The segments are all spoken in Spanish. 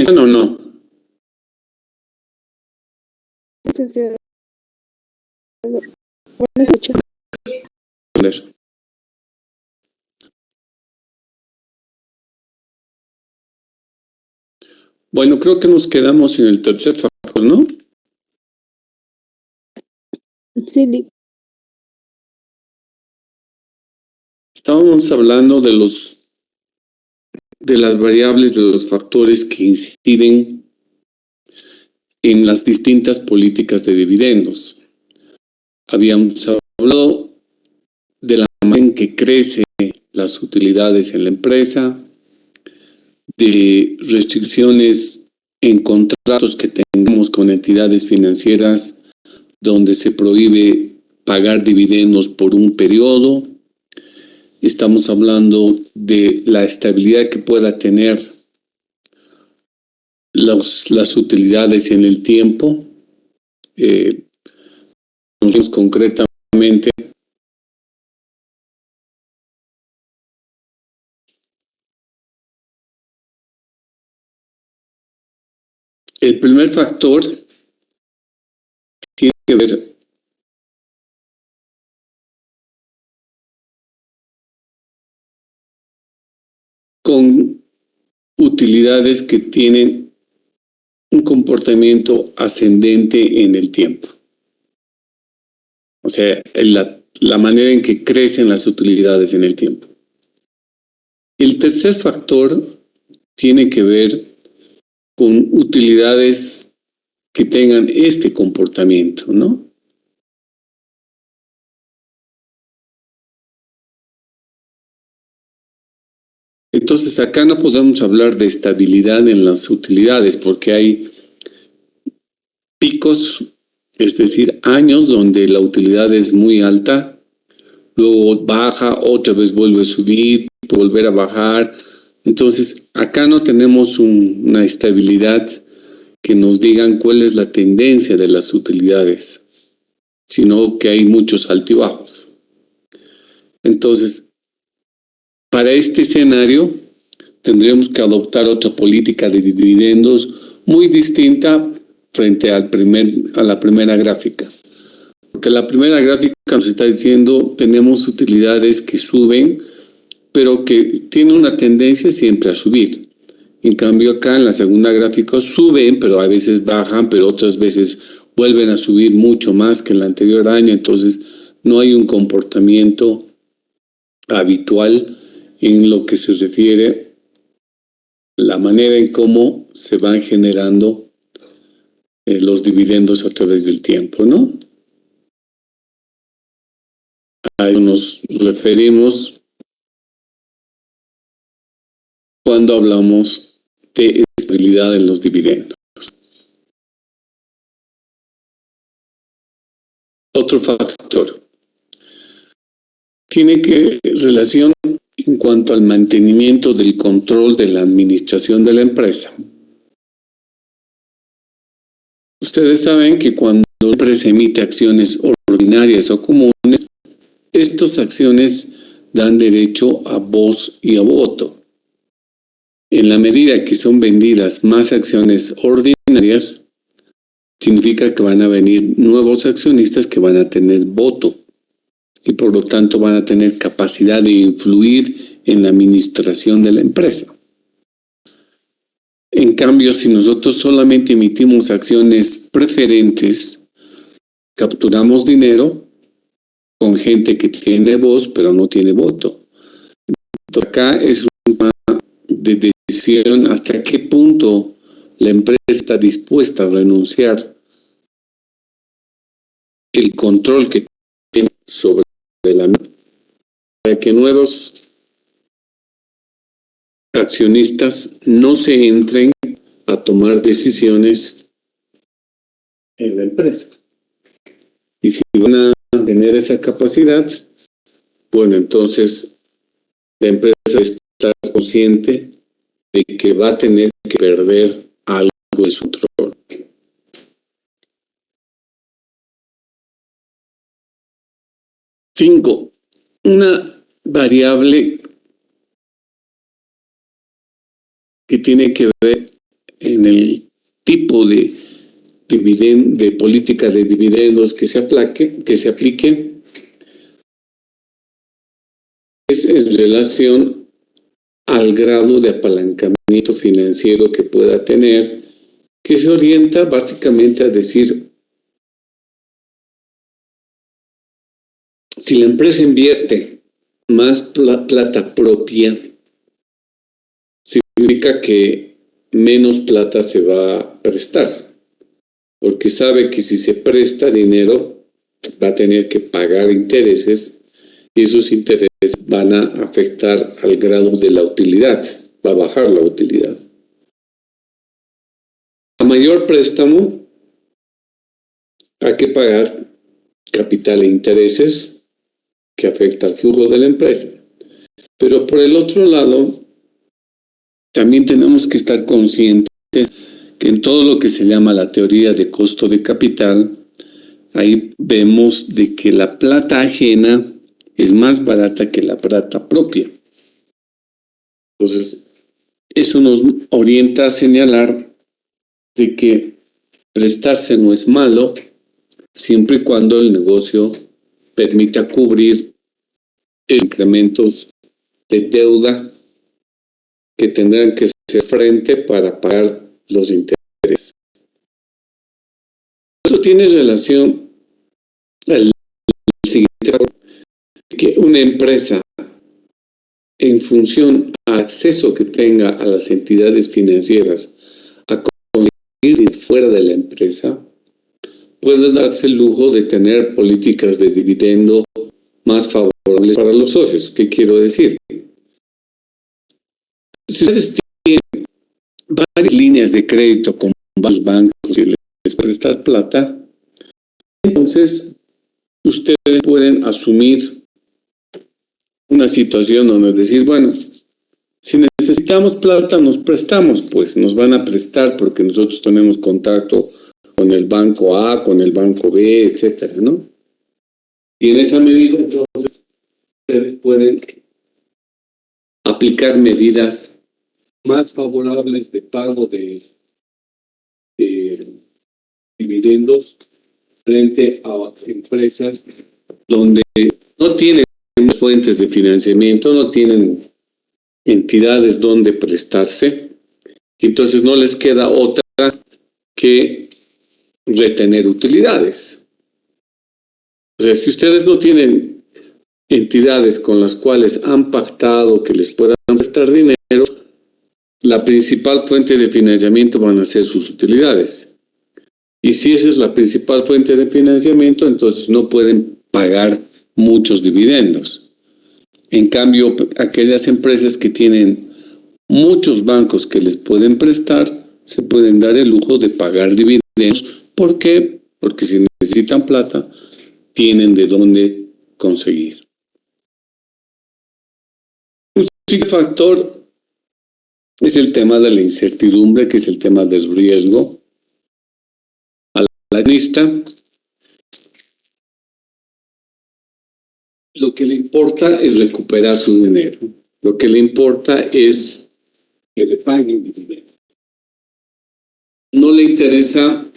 o no? Licenciado. Buenas noches. Bueno, creo que nos quedamos en el tercer factor, ¿no? Sí, Estábamos hablando de las variables, de los factores que inciden en las distintas políticas de dividendos. Habíamos hablado de la manera en que crecen las utilidades en la empresa, de restricciones en contratos que tengamos con entidades financieras donde se prohíbe pagar dividendos por un periodo. Estamos hablando de la estabilidad que pueda tener las utilidades en el tiempo. Nosotros concretamente el primer factor tiene que ver con utilidades que tienen un comportamiento ascendente en el tiempo. O sea, la manera en que crecen las utilidades en el tiempo. El tercer factor tiene que ver con utilidades que tengan este comportamiento, ¿no? Entonces acá no podemos hablar de estabilidad en las utilidades porque hay picos, es decir, años donde la utilidad es muy alta, luego baja, otra vez vuelve a subir, volver a bajar. Entonces acá no tenemos una estabilidad que nos digan cuál es la tendencia de las utilidades, sino que hay muchos altibajos. Entonces, para este escenario, tendríamos que adoptar otra política de dividendos muy distinta frente a la primera gráfica. Porque la primera gráfica nos está diciendo tenemos utilidades que suben, pero que tienen una tendencia siempre a subir. En cambio acá en la segunda gráfica suben, pero a veces bajan, pero otras veces vuelven a subir mucho más que el anterior año. Entonces no hay un comportamiento habitual en lo que se refiere a la manera en cómo se van generando los dividendos a través del tiempo, ¿no? A eso nos referimos cuando hablamos de estabilidad en los dividendos. Otro factor tiene que relación en cuanto al mantenimiento del control de la administración de la empresa. Ustedes saben que cuando la empresa emite acciones ordinarias o comunes, estas acciones dan derecho a voz y a voto. En la medida que son vendidas más acciones ordinarias, significa que van a venir nuevos accionistas que van a tener voto y por lo tanto van a tener capacidad de influir en la administración de la empresa. En cambio, si nosotros solamente emitimos acciones preferentes, capturamos dinero con gente que tiene voz pero no tiene voto. Entonces acá es un tema de decisión hasta qué punto la empresa está dispuesta a renunciar el control que tiene sobre la empresa para que nuevos accionistas no se entren a tomar decisiones en la empresa. Y si van a tener esa capacidad, bueno, entonces la empresa está consciente de que va a tener que perder algo de su control. Cinco, una variable que tiene que ver en el tipo de política de dividendos que se aplique es en relación al grado de apalancamiento financiero que pueda tener, que se orienta básicamente a decir, si la empresa invierte más plata propia, significa que menos plata se va a prestar, porque sabe que si se presta dinero va a tener que pagar intereses y esos intereses van a afectar al grado de la utilidad, va a bajar la utilidad. A mayor préstamo hay que pagar capital e intereses que afecta al flujo de la empresa. Pero por el otro lado, también tenemos que estar conscientes que en todo lo que se llama la teoría de costo de capital, ahí vemos de que la plata ajena es más barata que la plata propia. Entonces, eso nos orienta a señalar de que prestarse no es malo, siempre y cuando el negocio permita cubrir incrementos de deuda que tendrán que hacer frente para pagar los intereses. Esto tiene relación al siguiente, que una empresa, en función al acceso que tenga a las entidades financieras a conseguir fuera de la empresa, puede darse el lujo de tener políticas de dividendo más favorables para los socios. ¿Qué quiero decir? Si ustedes tienen varias líneas de crédito con varios bancos y les prestan plata, entonces ustedes pueden asumir una situación donde decir, bueno, si necesitamos plata, nos prestamos, pues nos van a prestar porque nosotros tenemos contacto con el banco A, con el banco B, etcétera, ¿no? Y en esa medida, entonces, ustedes pueden aplicar medidas más favorables de pago de dividendos frente a empresas donde no tienen fuentes de financiamiento, no tienen entidades donde prestarse, y entonces no les queda otra que retener utilidades. O sea, si ustedes no tienen entidades con las cuales han pactado que les puedan prestar dinero, la principal fuente de financiamiento van a ser sus utilidades. Y si esa es la principal fuente de financiamiento, entonces no pueden pagar muchos dividendos. En cambio, aquellas empresas que tienen muchos bancos que les pueden prestar, se pueden dar el lujo de pagar dividendos. ¿Por qué? Porque si necesitan plata, tienen de dónde conseguir. Un siguiente factor es el tema de la incertidumbre, que es el tema del riesgo. Al analista, lo que le importa es recuperar su dinero. Lo que le importa es que le paguen dinero. No le interesa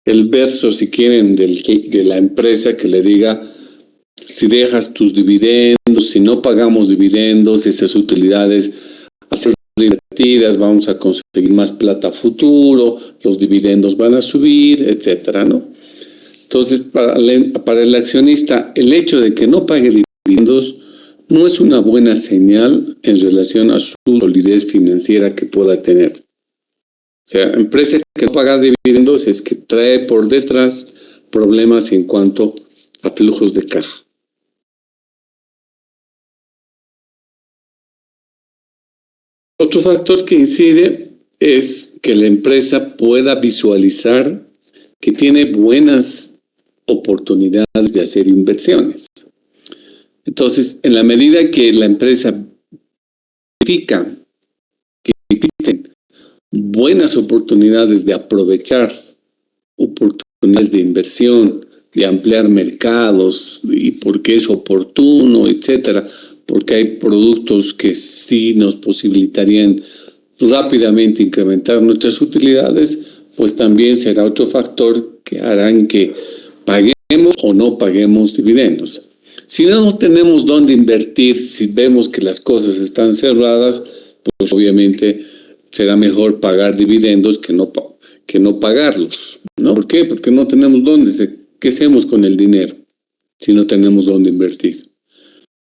el verso, si quieren, de la empresa que le diga, si dejas tus dividendos, si no pagamos dividendos, esas utilidades a ser invertidas, vamos a conseguir más plata a futuro, los dividendos van a subir, etcétera, ¿no? Entonces, para el accionista, el hecho de que no pague dividendos no es una buena señal en relación a su solidez financiera que pueda tener. O sea, empresa que no paga dividendos es que trae por detrás problemas en cuanto a flujos de caja. Otro factor que incide es que la empresa pueda visualizar que tiene buenas oportunidades de hacer inversiones. Entonces, en la medida que la empresa verifica que existen buenas oportunidades de aprovechar oportunidades de inversión, de ampliar mercados, y porque es oportuno, etcétera, porque hay productos que sí nos posibilitarían rápidamente incrementar nuestras utilidades, pues también será otro factor que harán que paguemos o no paguemos dividendos. Si no tenemos dónde invertir, si vemos que las cosas están cerradas, pues obviamente será mejor pagar dividendos que no pagarlos, ¿no? ¿Por qué? Porque no tenemos dónde. ¿Qué hacemos con el dinero si no tenemos dónde invertir?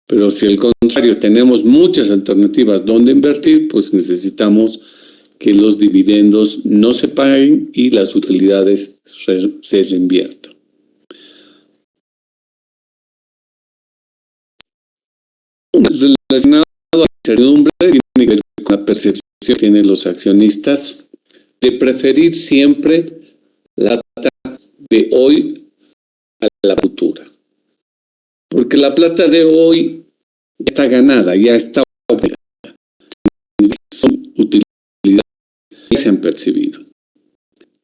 Pero si al contrario tenemos muchas alternativas donde invertir, pues necesitamos que los dividendos no se paguen y las utilidades se reinviertan. Relacionado a la incertidumbre tiene que ver con la percepción que tienen los accionistas de preferir siempre la plata de hoy a la futura. Porque la plata de hoy ya está ganada, ya está obligada. Son utilidades que se han percibido.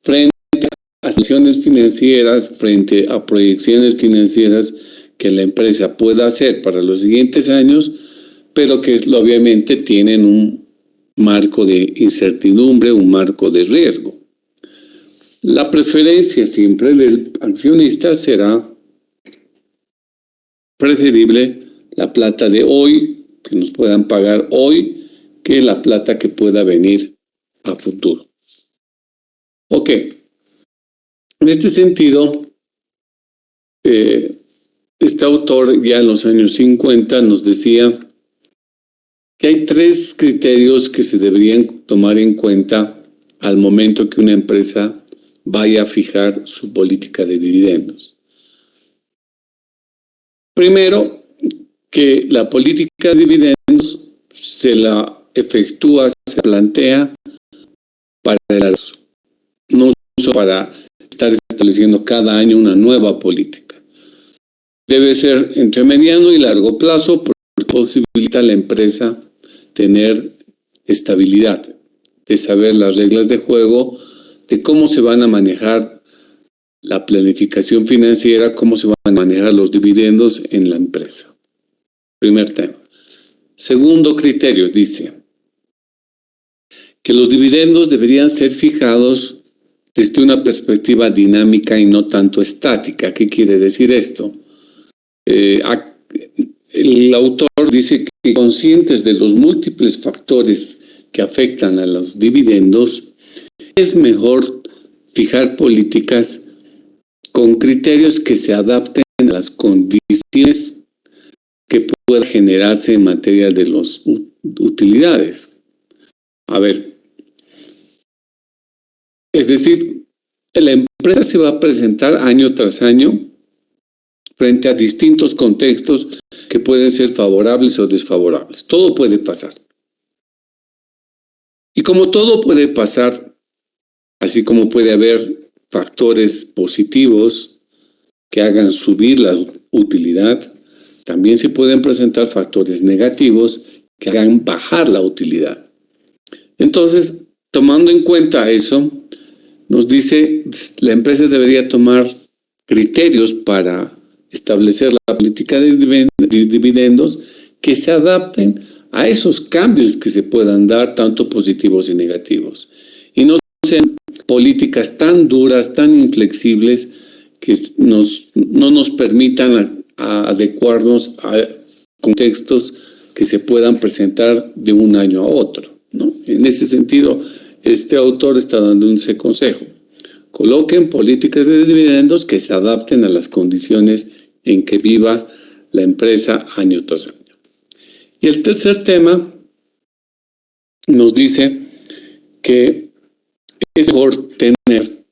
Frente a situaciones financieras, frente a proyecciones financieras que la empresa pueda hacer para los siguientes años, pero que obviamente tienen un marco de incertidumbre, un marco de riesgo. La preferencia siempre del accionista será preferible la plata de hoy, que nos puedan pagar hoy, que la plata que pueda venir a futuro. Ok. En este sentido, este autor ya en los años 50 nos decía que hay 3 criterios que se deberían tomar en cuenta al momento que una empresa vaya a fijar su política de dividendos. Primero, que la política de dividendos se la efectúa, se plantea para el largo plazo, no solo para estar estableciendo cada año una nueva política. Debe ser entre mediano y largo plazo porque posibilita a la empresa tener estabilidad, de saber las reglas de juego, de cómo se van a manejar la planificación financiera, cómo se van a manejar los dividendos en la empresa. Primer tema. Segundo criterio, dice que los dividendos deberían ser fijados desde una perspectiva dinámica y no tanto estática. ¿Qué quiere decir esto? El autor dice que conscientes de los múltiples factores que afectan a los dividendos, es mejor fijar políticas con criterios que se adapten a las condiciones que puedan generarse en materia de las utilidades. A ver, es decir, la empresa se va a presentar año tras año frente a distintos contextos que pueden ser favorables o desfavorables. Todo puede pasar. Y como todo puede pasar, así como puede haber factores positivos que hagan subir la utilidad, también se pueden presentar factores negativos que hagan bajar la utilidad. Entonces, tomando en cuenta eso, nos dice la empresa debería tomar criterios para establecer la política de dividendos que se adapten a esos cambios que se puedan dar, tanto positivos y negativos. Y no sean políticas tan duras, tan inflexibles, que no nos permitan adecuarnos a contextos que se puedan presentar de un año a otro, ¿no? En ese sentido, este autor está dando ese consejo. Coloquen políticas de dividendos que se adapten a las condiciones en que viva la empresa año tras año. Y el tercer tema nos dice que es mejor tener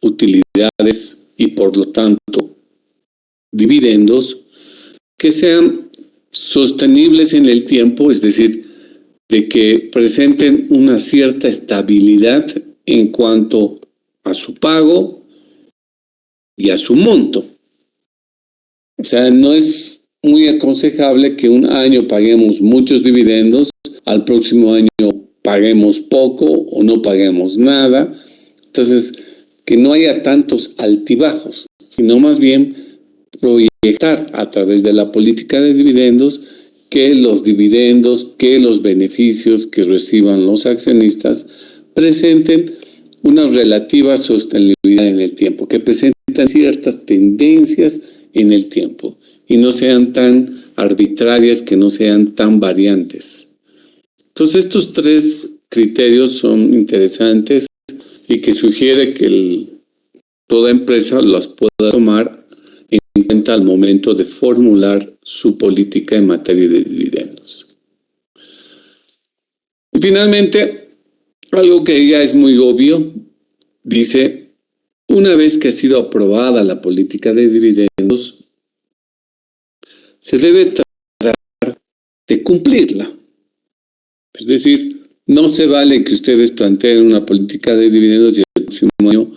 utilidades y por lo tanto dividendos que sean sostenibles en el tiempo, es decir, de que presenten una cierta estabilidad en cuanto a su pago y a su monto. O sea, no es muy aconsejable que un año paguemos muchos dividendos, al próximo año paguemos poco o no paguemos nada. Entonces, que no haya tantos altibajos, sino más bien proyectar a través de la política de dividendos que los dividendos, que los beneficios que reciban los accionistas presenten una relativa sostenibilidad en el tiempo, que presenten ciertas tendencias en el tiempo y no sean tan arbitrarias, que no sean tan variantes. Entonces, estos tres criterios son interesantes y que sugiere que toda empresa los pueda tomar en cuenta al momento de formular su política en materia de dividendos. Y finalmente, algo que ya es muy obvio, dice, una vez que ha sido aprobada la política de dividendos, se debe tratar de cumplirla. Es decir, no se vale que ustedes planteen una política de dividendos y el próximo año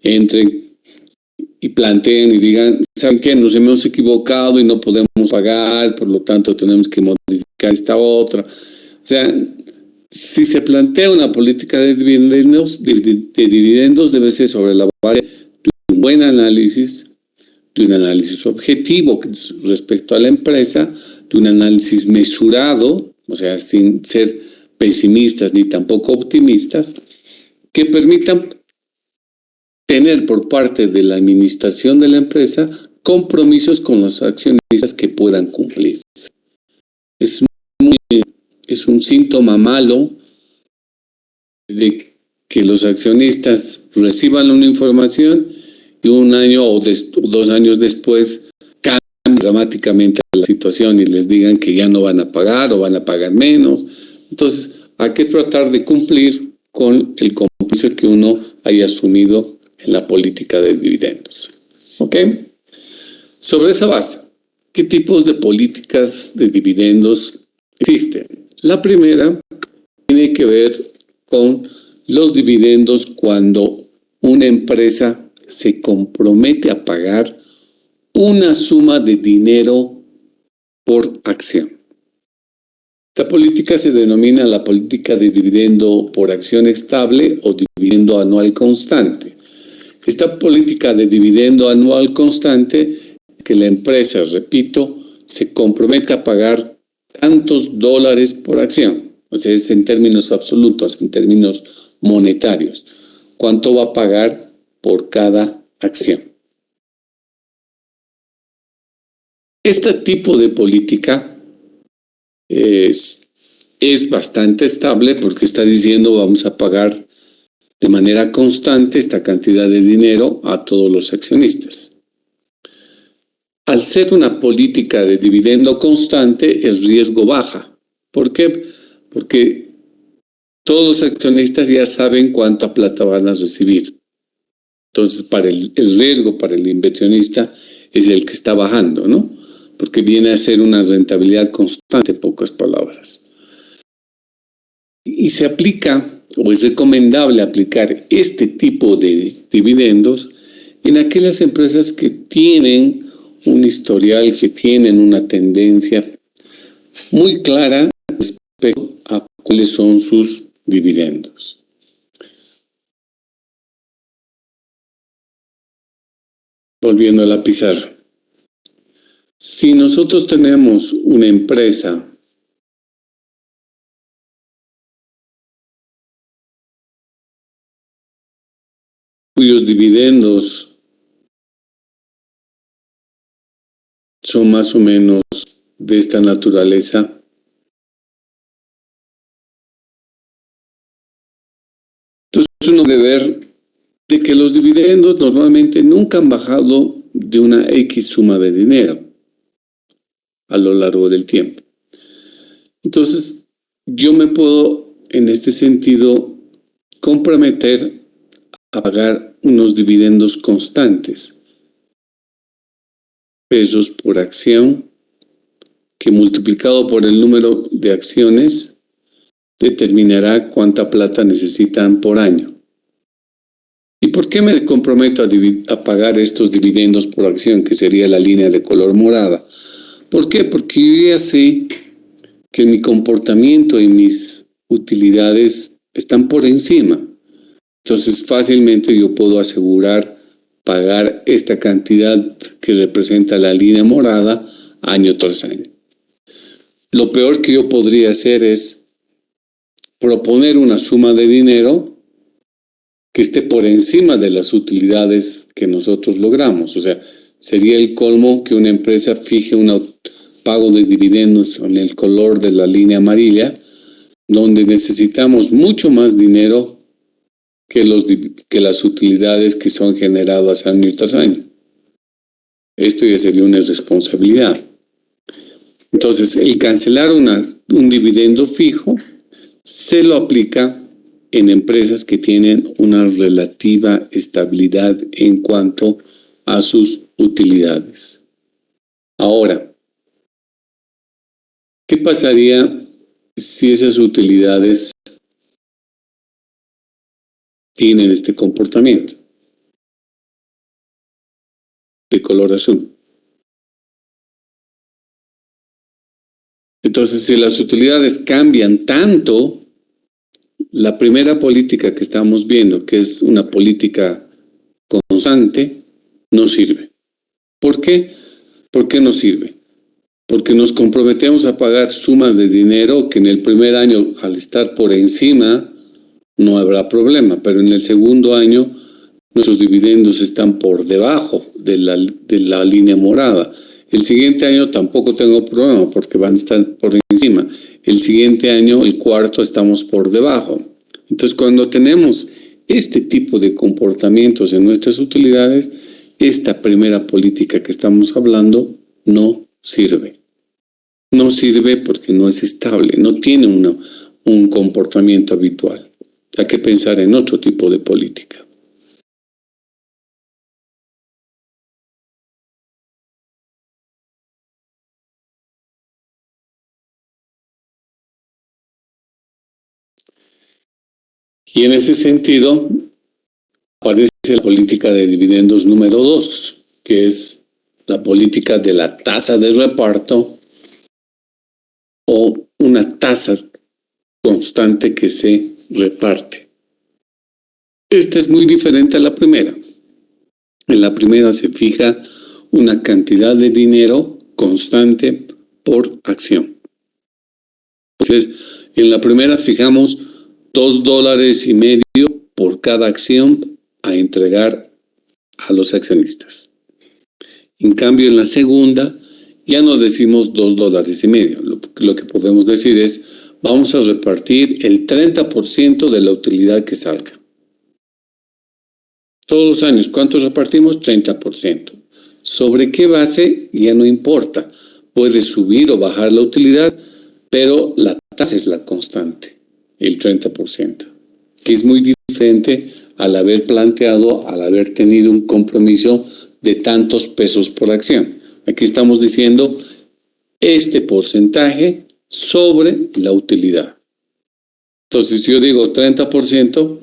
entren y planteen y digan, ¿saben qué? Nos hemos equivocado y no podemos pagar, por lo tanto tenemos que modificar esta otra. O sea, si se plantea una política de dividendos debe ser sobre la base de un buen análisis, de un análisis objetivo respecto a la empresa, de un análisis mesurado, o sea, sin ser pesimistas ni tampoco optimistas, que permitan tener por parte de la administración de la empresa compromisos con los accionistas que puedan cumplir. Es un síntoma malo de que los accionistas reciban una información y un año o 2 años después cambie dramáticamente la situación y les digan que ya no van a pagar o van a pagar menos. Entonces, hay que tratar de cumplir con el compromiso que uno haya asumido en la política de dividendos. ¿Ok? Sobre esa base, ¿qué tipos de políticas de dividendos existen? La primera tiene que ver con los dividendos cuando una empresa se compromete a pagar una suma de dinero por acción. Esta política se denomina la política de dividendo por acción estable o dividendo anual constante. Esta política de dividendo anual constante es que la empresa, repito, se compromete a pagar tantos dólares por acción. O sea, es en términos absolutos, en términos monetarios. ¿Cuánto va a pagar por cada acción? Este tipo de política es bastante estable porque está diciendo vamos a pagar de manera constante esta cantidad de dinero a todos los accionistas. Al ser una política de dividendo constante, el riesgo baja. ¿Por qué? Porque todos los accionistas ya saben cuánta plata van a recibir. Entonces, el riesgo para el inversionista es el que está bajando, ¿no? Porque viene a ser una rentabilidad constante, en pocas palabras. Y se aplica, o es recomendable aplicar este tipo de dividendos en aquellas empresas que tienen un historial, que tienen una tendencia muy clara respecto a cuáles son sus dividendos. Volviendo a la pizarra. Si nosotros tenemos una empresa cuyos dividendos son más o menos de esta naturaleza, entonces uno debe ver de que los dividendos normalmente nunca han bajado de una X suma de dinero a lo largo del tiempo. Entonces, yo me puedo, en este sentido, comprometer a pagar unos dividendos constantes, pesos por acción, que multiplicado por el número de acciones determinará cuánta plata necesitan por año. ¿Y por qué me comprometo a pagar estos dividendos por acción, que sería la línea de color morada? ¿Por qué? Porque yo ya sé que mi comportamiento y mis utilidades están por encima. Entonces, fácilmente yo puedo asegurar pagar esta cantidad que representa la línea morada año tras año. Lo peor que yo podría hacer es proponer una suma de dinero que esté por encima de las utilidades que nosotros logramos. O sea, sería el colmo que una empresa fije un pago de dividendos en el color de la línea amarilla, donde necesitamos mucho más dinero que las utilidades que son generadas año tras año. Esto ya sería una irresponsabilidad. Entonces, el cancelar un dividendo fijo se lo aplica en empresas que tienen una relativa estabilidad en cuanto a sus utilidades. Ahora, ¿qué pasaría si esas utilidades tienen este comportamiento de color azul? Entonces, si las utilidades cambian tanto, la primera política que estamos viendo, que es una política constante, no sirve. ¿Por qué? ¿Por qué no sirve? Porque nos comprometemos a pagar sumas de dinero que en el primer año, al estar por encima, no habrá problema, pero en el segundo año nuestros dividendos están por debajo de la línea morada. El siguiente año tampoco tengo problema porque van a estar por encima. El siguiente año, el cuarto, estamos por debajo. Entonces, cuando tenemos este tipo de comportamientos en nuestras utilidades, esta primera política que estamos hablando no sirve. No sirve porque no es estable, no tiene un comportamiento habitual. Hay que pensar en otro tipo de política. Y en ese sentido, aparece la política de dividendos número 2, que es la política de la tasa de reparto o una tasa constante que se reparte. Esta es muy diferente a la primera. En la primera se fija una cantidad de dinero constante por acción. Entonces, en la primera fijamos $2.50 por cada acción a entregar a los accionistas. En cambio, en la segunda ya no decimos $2.50. Lo que podemos decir es, vamos a repartir el 30% de la utilidad que salga. Todos los años, ¿cuánto repartimos? 30%. ¿Sobre qué base? Ya no importa. Puede subir o bajar la utilidad, pero la tasa es la constante, el 30%, que es muy diferente al haber tenido un compromiso de tantos pesos por acción. Aquí estamos diciendo este porcentaje sobre la utilidad. Entonces, si yo digo 30%,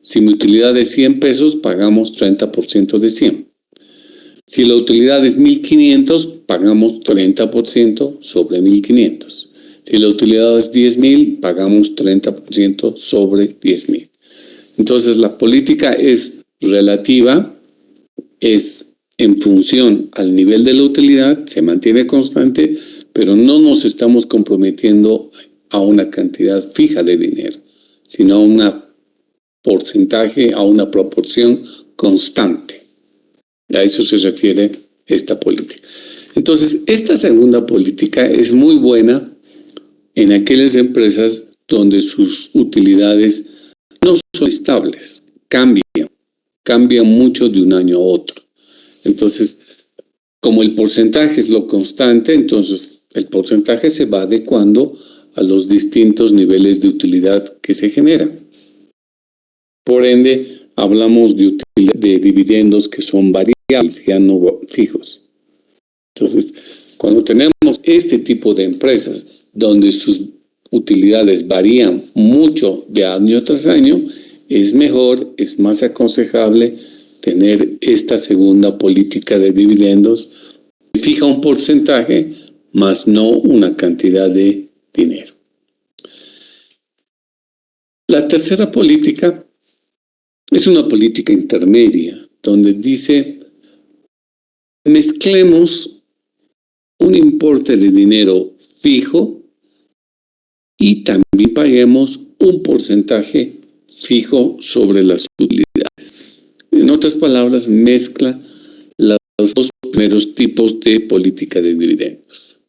si mi utilidad es 100 pesos, pagamos 30% de 100. Si la utilidad es 1,500, pagamos 30% sobre 1,500. Si la utilidad es 10,000, pagamos 30% sobre 10,000. Entonces, la política es relativa, es en función al nivel de la utilidad, se mantiene constante, pero no nos estamos comprometiendo a una cantidad fija de dinero, sino a un porcentaje, a una proporción constante. A eso se refiere esta política. Entonces, esta segunda política es muy buena en aquellas empresas donde sus utilidades no son estables, cambian mucho de un año a otro. Entonces, como el porcentaje es lo constante, entonces el porcentaje se va adecuando a los distintos niveles de utilidad que se generan. Por ende, hablamos de dividendos que son variables, ya no fijos. Entonces, cuando tenemos este tipo de empresas donde sus utilidades varían mucho de año tras año, es mejor, es más aconsejable tener esta segunda política de dividendos que fija un porcentaje, más no una cantidad de dinero. La tercera política es una política intermedia, donde dice, mezclemos un importe de dinero fijo y también paguemos un porcentaje fijo sobre las utilidades. En otras palabras, mezcla los dos primeros tipos de política de dividendos.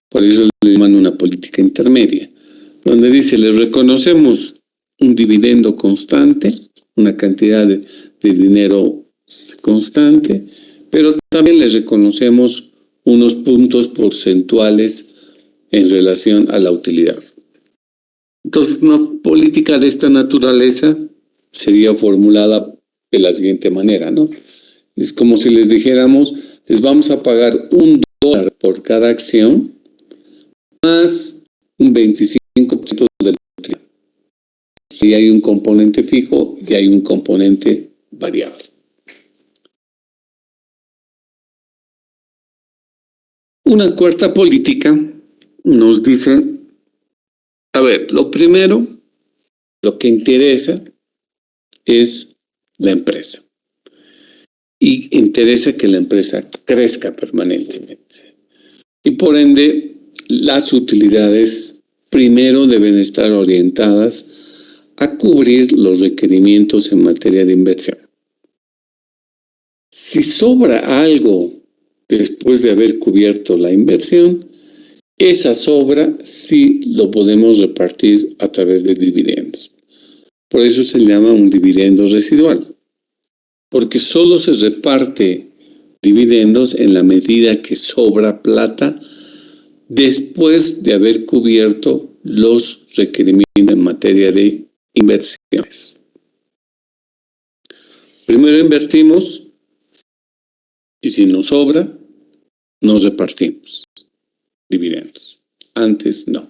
Por eso le llaman una política intermedia, donde dice, le reconocemos un dividendo constante, una cantidad de dinero constante, pero también les reconocemos unos puntos porcentuales en relación a la utilidad. Entonces, una política de esta naturaleza sería formulada de la siguiente manera, ¿no? Es como si les dijéramos, les vamos a pagar $1 por cada acción, más un 25% de la utilidad. Si hay un componente fijo y hay un componente variable. Una cuarta política nos dice, a ver, lo primero, lo que interesa es la empresa. Y interesa que la empresa crezca permanentemente. Y por ende, las utilidades primero deben estar orientadas a cubrir los requerimientos en materia de inversión. Si sobra algo después de haber cubierto la inversión, esa sobra sí lo podemos repartir a través de dividendos. Por eso se llama un dividendo residual, porque solo se reparte dividendos en la medida que sobra plata después de haber cubierto los requerimientos en materia de inversiones. Primero invertimos y si nos sobra, nos repartimos dividendos. Antes no.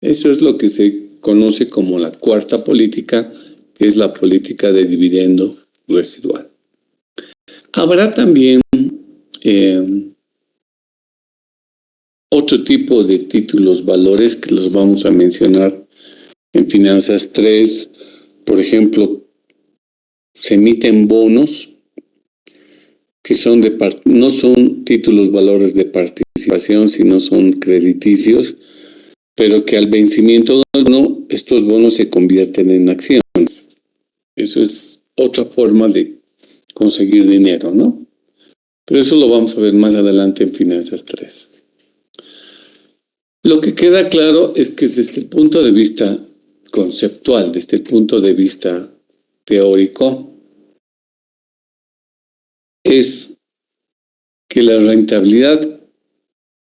Eso es lo que se conoce como la cuarta política, que es la política de dividendo residual. Habrá también otro tipo de títulos valores que los vamos a mencionar en Finanzas 3. Por ejemplo, se emiten bonos que son no son títulos valores de participación, sino son crediticios, pero que al vencimiento de uno, estos bonos se convierten en acciones. Eso es otra forma de conseguir dinero, ¿no? Pero eso lo vamos a ver más adelante en Finanzas 3. Lo que queda claro es que desde el punto de vista conceptual, desde el punto de vista teórico, es que la rentabilidad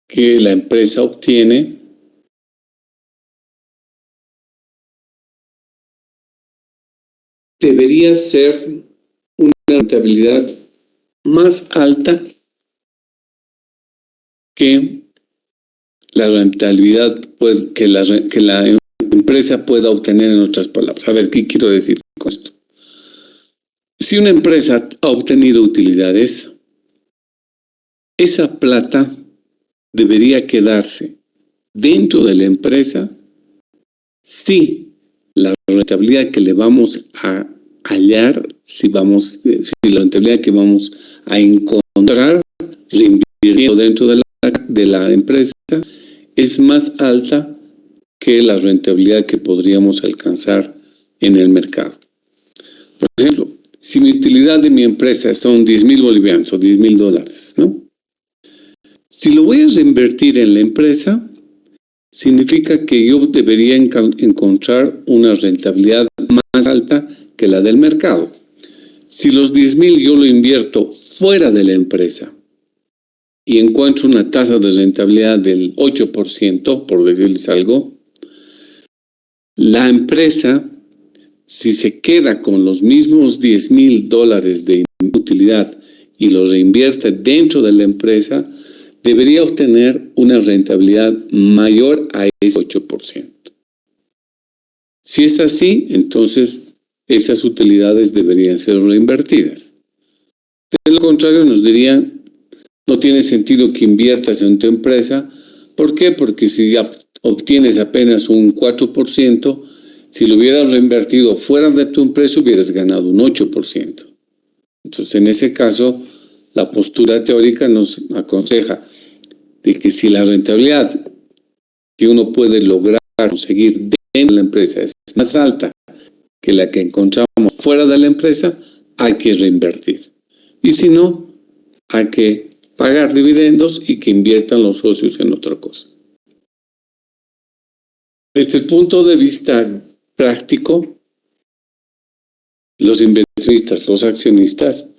que la empresa obtiene debería ser una rentabilidad más alta que la rentabilidad pues, que la empresa pueda obtener, en otras palabras. A ver, ¿qué quiero decir con esto? Si una empresa ha obtenido utilidades, esa plata debería quedarse dentro de la empresa si la rentabilidad que le vamos a hallar, si la rentabilidad que vamos a encontrar reinvirtiendo dentro de la empresa es más alta que la rentabilidad que podríamos alcanzar en el mercado. Por ejemplo, si mi utilidad de mi empresa son 10,000 bolivianos o $10,000, ¿no? Si lo voy a reinvertir en la empresa, significa que yo debería encontrar una rentabilidad más alta que la del mercado. Si los 10,000 yo lo invierto fuera de la empresa y encuentro una tasa de rentabilidad del 8%, por decirles algo, la empresa, si se queda con los mismos $10,000 de utilidad y los reinvierte dentro de la empresa, debería obtener una rentabilidad mayor a ese 8%. Si es así, entonces esas utilidades deberían ser reinvertidas. De lo contrario, nos dirían, no tiene sentido que inviertas en tu empresa. ¿Por qué? Porque si obtienes apenas un 4%, si lo hubieras reinvertido fuera de tu empresa, hubieras ganado un 8%. Entonces, en ese caso, la postura teórica nos aconseja de que si la rentabilidad que uno puede lograr conseguir dentro de la empresa es más alta que la que encontramos fuera de la empresa, hay que reinvertir. Y si no, hay que pagar dividendos y que inviertan los socios en otra cosa. Desde el punto de vista práctico, los inversionistas, los accionistas,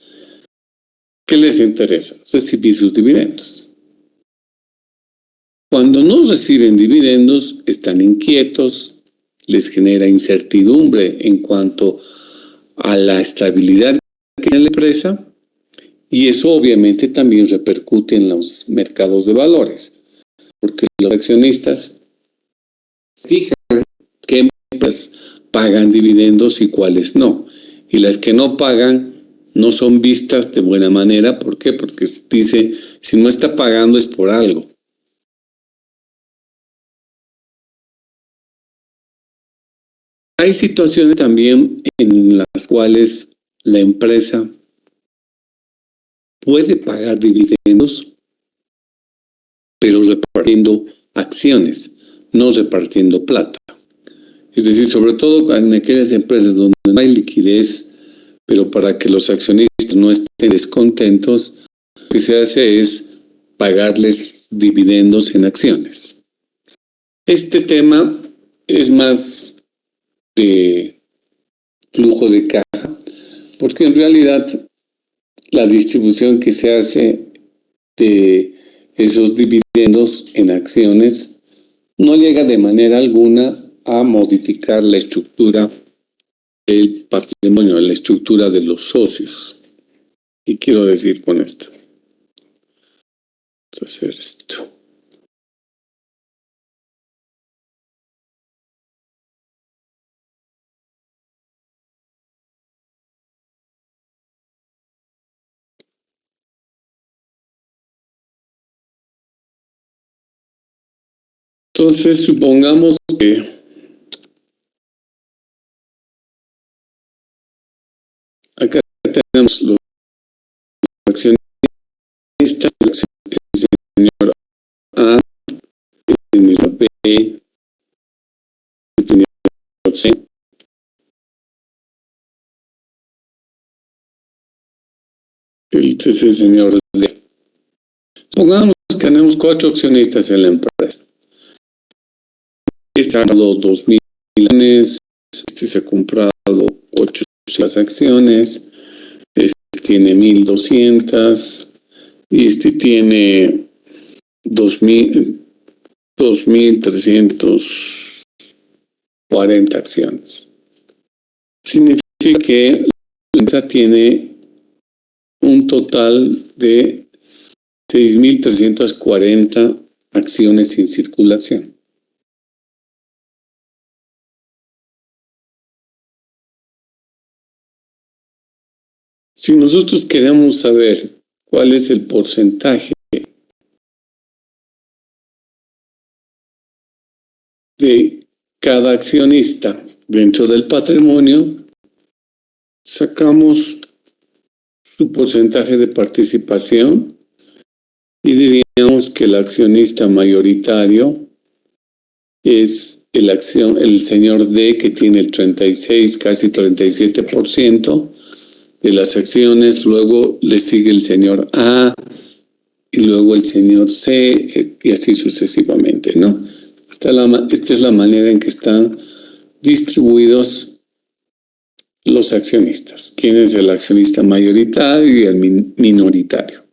¿qué les interesa? Recibir sus dividendos. Cuando no reciben dividendos, están inquietos, les genera incertidumbre en cuanto a la estabilidad que tiene la empresa, y eso obviamente también repercute en los mercados de valores, porque los accionistas fijan qué empresas pagan dividendos y cuáles no, y las que no pagan no son vistas de buena manera. ¿Por qué? Porque dice, si no está pagando es por algo. Hay situaciones también en las cuales la empresa puede pagar dividendos, pero repartiendo acciones, no repartiendo plata. Es decir, sobre todo en aquellas empresas donde no hay liquidez, pero para que los accionistas no estén descontentos, lo que se hace es pagarles dividendos en acciones. Este tema es más de flujo de caja, porque en realidad la distribución que se hace de esos dividendos en acciones no llega de manera alguna a modificar la estructura del patrimonio, la estructura de los socios. ¿Qué quiero decir con esto? Vamos a hacer esto. Entonces, supongamos que acá tenemos los accionistas, el señor A, el señor B, el señor C. Este es el señor D. Supongamos que tenemos 4 accionistas en la empresa. Este ha comprado 2.000 millones, este se ha comprado 800 acciones, este tiene 1.200 y este tiene 2.340 acciones. Significa que la empresa tiene un total de 6.340 acciones en circulación. Si nosotros queremos saber cuál es el porcentaje de cada accionista dentro del patrimonio, sacamos su porcentaje de participación y diríamos que el accionista mayoritario es el señor D, que tiene el 36, casi 37% de las acciones. Luego le sigue el señor A y luego el señor C, y así sucesivamente, ¿no? Esta es la manera en que están distribuidos los accionistas. ¿Quién es el accionista mayoritario y el minoritario?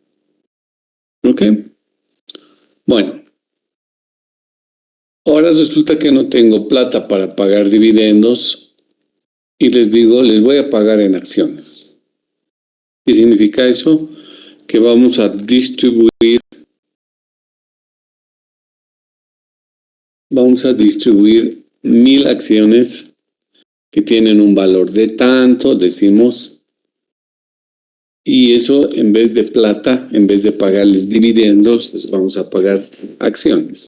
¿Ok? Bueno, ahora resulta que no tengo plata para pagar dividendos y les digo, les voy a pagar en acciones. ¿Qué significa eso? Que vamos a distribuir 1.000 acciones que tienen un valor de tanto, decimos, y eso en vez de plata, en vez de pagarles dividendos, les vamos a pagar acciones.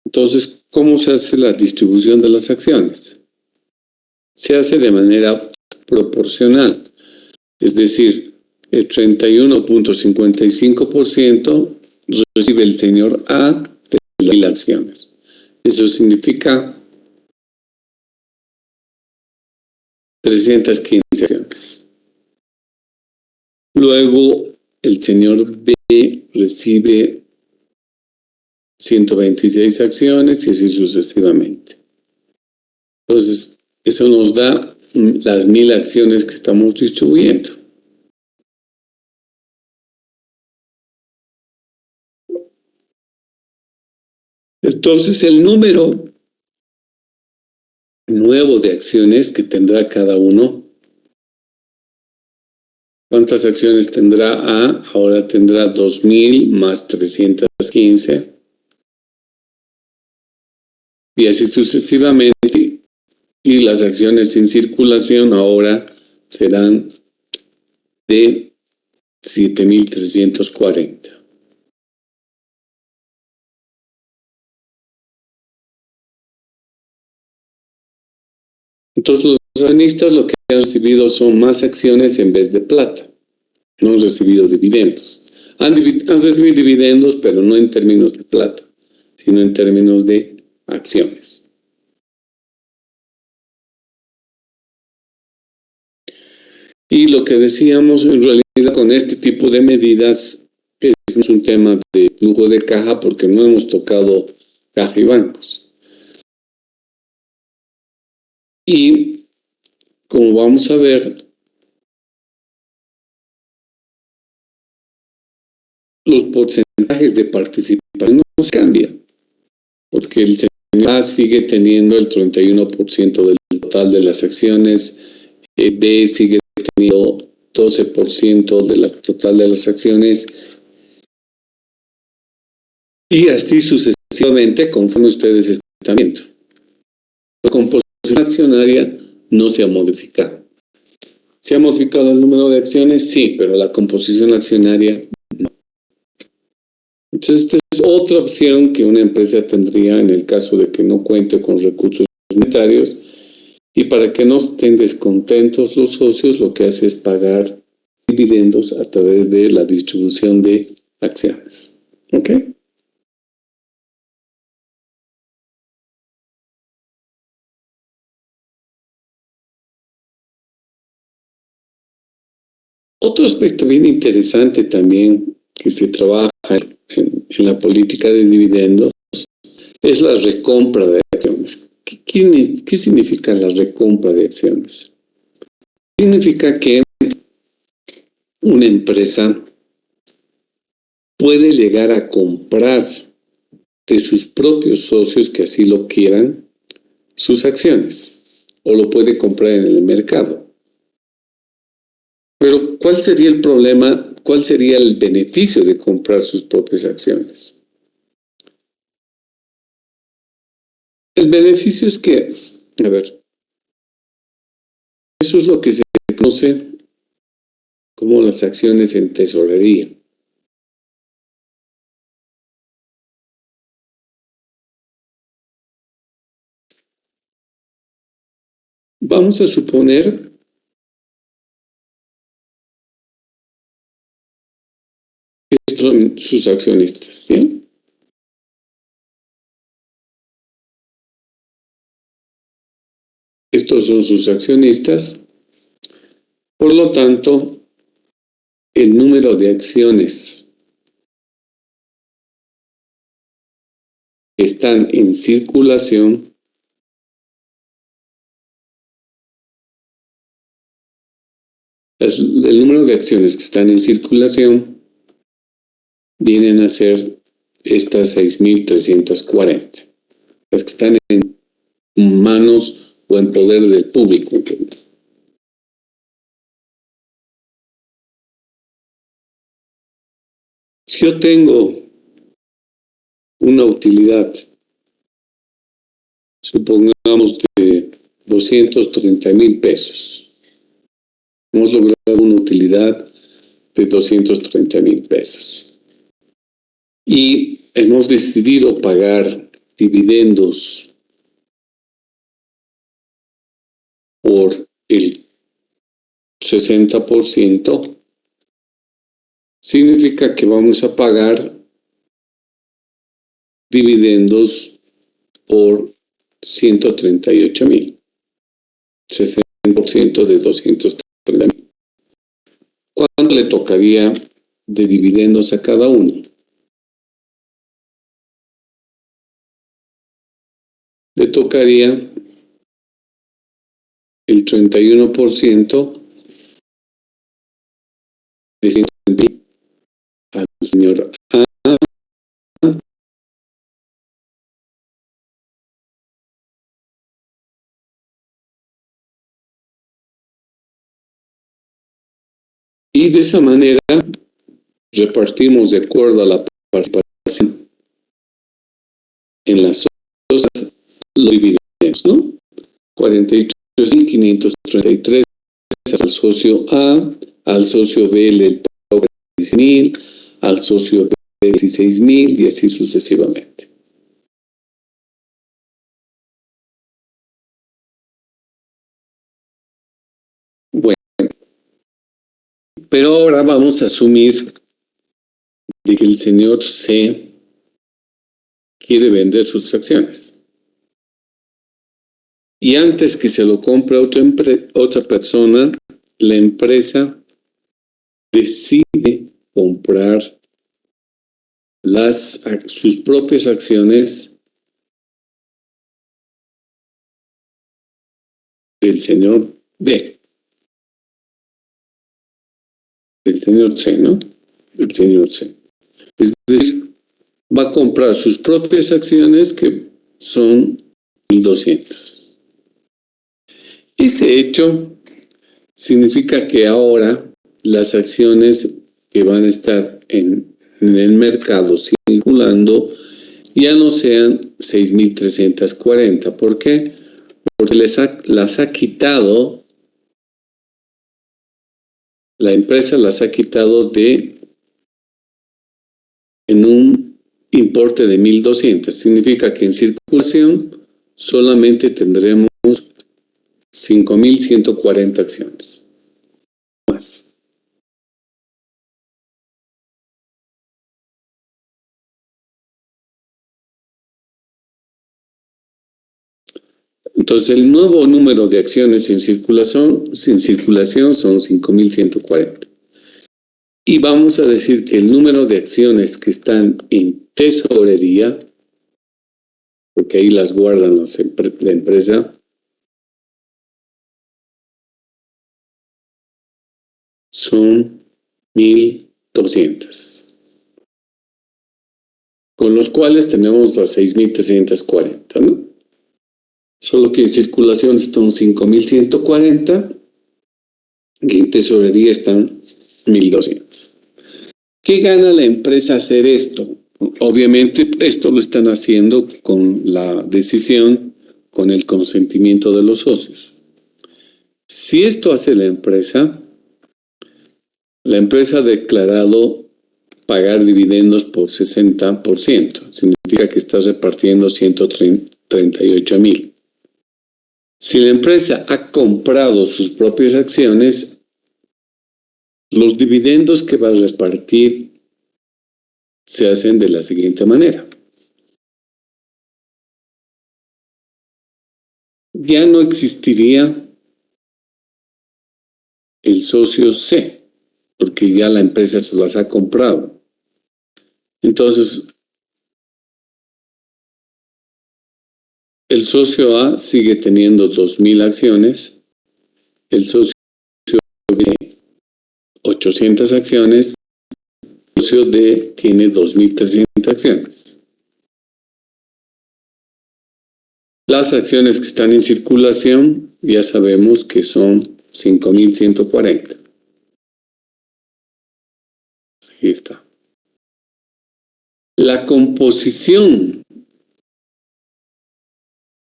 Entonces, ¿cómo se hace la distribución de las acciones? Se hace de manera proporcional, es decir, el 31.55% recibe el señor A de las 1.000 acciones. Eso significa 315 acciones. Luego, el señor B recibe 126 acciones y así sucesivamente. Entonces, eso nos da las 1000 acciones que estamos distribuyendo. Entonces, el número nuevo de acciones que tendrá cada uno. ¿Cuántas acciones tendrá A? Ahora tendrá 2000 más 315. Y así sucesivamente. Y las acciones en circulación ahora serán de 7340. Entonces los accionistas lo que han recibido son más acciones en vez de plata. No han recibido dividendos. Han recibido dividendos, pero no en términos de plata, sino en términos de acciones. Y lo que decíamos en realidad con este tipo de medidas es un tema de flujo de caja porque no hemos tocado caja y bancos. Y como vamos a ver, los porcentajes de participación no se cambian, porque el señor A sigue teniendo el 31% del total de las acciones, B sigue teniendo 12% del total de las acciones, y así sucesivamente conforme ustedes están viendo. La composición accionaria no se ha modificado. ¿Se ha modificado el número de acciones? Sí, pero la composición accionaria no. Entonces, esta es otra opción que una empresa tendría en el caso de que no cuente con recursos monetarios, y para que no estén descontentos los socios, lo que hace es pagar dividendos a través de la distribución de acciones. ¿Ok? Otro aspecto bien interesante también que se trabaja en la política de dividendos es la recompra de acciones. ¿Qué significa la recompra de acciones? Significa que una empresa puede llegar a comprar de sus propios socios que así lo quieran sus acciones, o lo puede comprar en el mercado. Pero ¿cuál sería el problema? ¿Cuál sería el beneficio de comprar sus propias acciones? El beneficio es que, a ver, eso es lo que se conoce como las acciones en tesorería. Vamos a suponer que son sus accionistas, ¿sí? Estos son sus accionistas. Por lo tanto, el número de acciones que están en circulación el número de acciones que están en circulación vienen a ser estas 6.340, las que están en manos o en poder del público. Si yo tengo una utilidad, supongamos de 230,000 pesos, hemos logrado una utilidad de 230,000 pesos y hemos decidido pagar dividendos por el 60%, significa que vamos a pagar dividendos por 138,000. 60% de 230,000. ¿Cuánto le tocaría de dividendos a cada uno? Le tocaría el 31% de 130,000 al señor A. Y de esa manera repartimos de acuerdo a la participación en las cosas los dividendos, ¿no? 48,533 al socio A, al socio B le toca 10,000, al socio B 16,000 y así sucesivamente. Bueno, pero ahora vamos a asumir de que el señor C quiere vender sus acciones. Y antes que se lo compre otra persona, la empresa decide comprar sus propias acciones del señor B, del señor C, ¿no? Del señor C. Es decir, va a comprar sus propias acciones que son 1,200. Ese hecho significa que ahora las acciones que van a estar en el mercado circulando ya no sean 6,340. ¿Por qué? Porque las ha quitado, la empresa las ha quitado en un importe de 1,200. Significa que en circulación solamente tendremos 5,140 acciones. Más. Entonces, el nuevo número de acciones en circulación son 5,140. Y vamos a decir que el número de acciones que están en tesorería, porque ahí las guardan la empresa, son 1,200. Con los cuales tenemos las 6,340, ¿no? Solo que en circulación están 5,140 y en tesorería están 1,200. ¿Qué gana la empresa hacer esto? Obviamente esto lo están haciendo con la decisión, con el consentimiento de los socios. Si esto hace la empresa ha declarado pagar dividendos por 60%. Significa que está repartiendo 138,000. Si la empresa ha comprado sus propias acciones, los dividendos que va a repartir se hacen de la siguiente manera. Ya no existiría el socio C, porque ya la empresa se las ha comprado. Entonces, el socio A sigue teniendo 2,000 acciones, el socio B tiene 800 acciones, el socio D tiene 2,300 acciones. Las acciones que están en circulación ya sabemos que son 5,140. Ahí está. La composición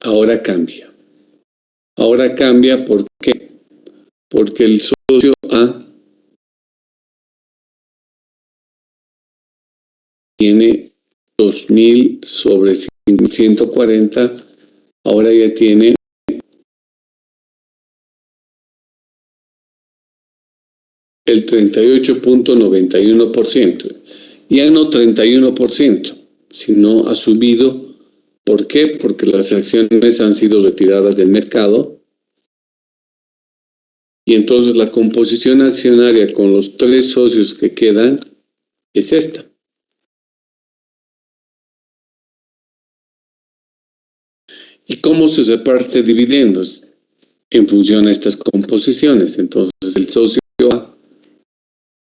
ahora cambia. Ahora cambia, ¿por qué? Porque el socio A tiene 2,000 sobre 140, ahora ya tiene el 38,91%. Ya no 31%, sino ha subido ¿Por qué? Porque las acciones han sido retiradas del mercado y entonces la composición accionaria con los 3 socios que quedan es esta. ¿Y cómo se reparte dividendos? En función a estas composiciones. Entonces el socio A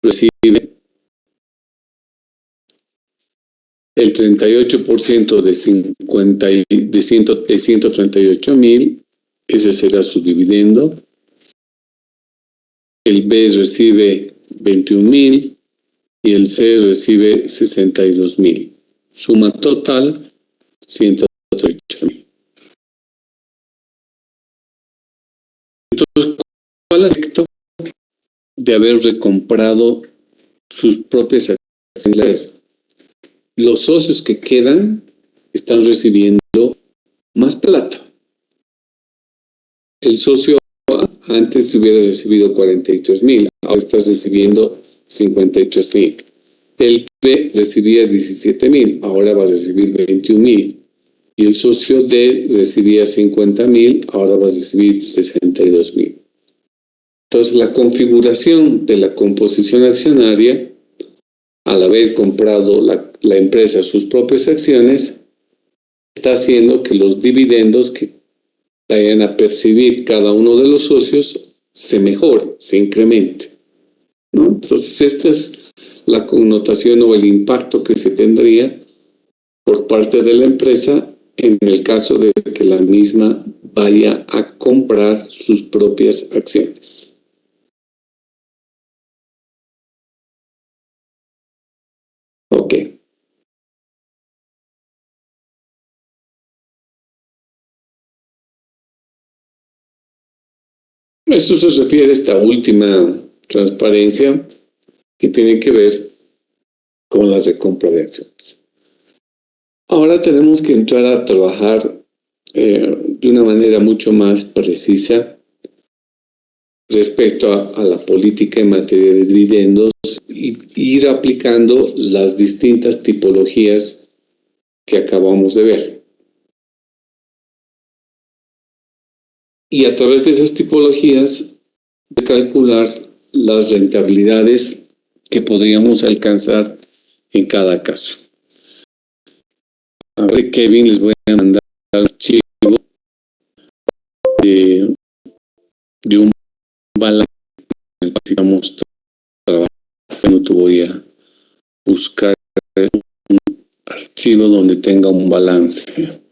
recibe el 38% de 138,000, ese será su dividendo. El B recibe 21,000 y el C recibe 62,000. Suma total 138,000. Entonces, ¿cuál es el efecto de haber recomprado sus propias acciones? Los socios que quedan están recibiendo más plata. El socio A antes hubiera recibido 43,000, ahora está recibiendo 53,000. El B recibía 17,000, ahora va a recibir 21,000. Y el socio D recibía 50,000, ahora va a recibir 62,000. Entonces, la configuración de la composición accionaria, al haber comprado la empresa sus propias acciones, está haciendo que los dividendos que vayan a percibir cada uno de los socios se mejore, se incremente, ¿no? Entonces, esta es la connotación o el impacto que se tendría por parte de la empresa en el caso de que la misma vaya a comprar sus propias acciones. Ok. Eso se refiere a esta última transparencia que tiene que ver con la recompra de acciones. Ahora tenemos que entrar a trabajar de una manera mucho más precisa respecto a la política en materia de dividendos y ir aplicando las distintas tipologías que acabamos de ver. Y a través de esas tipologías de calcular las rentabilidades que podríamos alcanzar en cada caso. A ver, Kevin, les voy a mandar un archivo de un balance en el que estamos trabajando. Voy a buscar un archivo donde tenga un balance.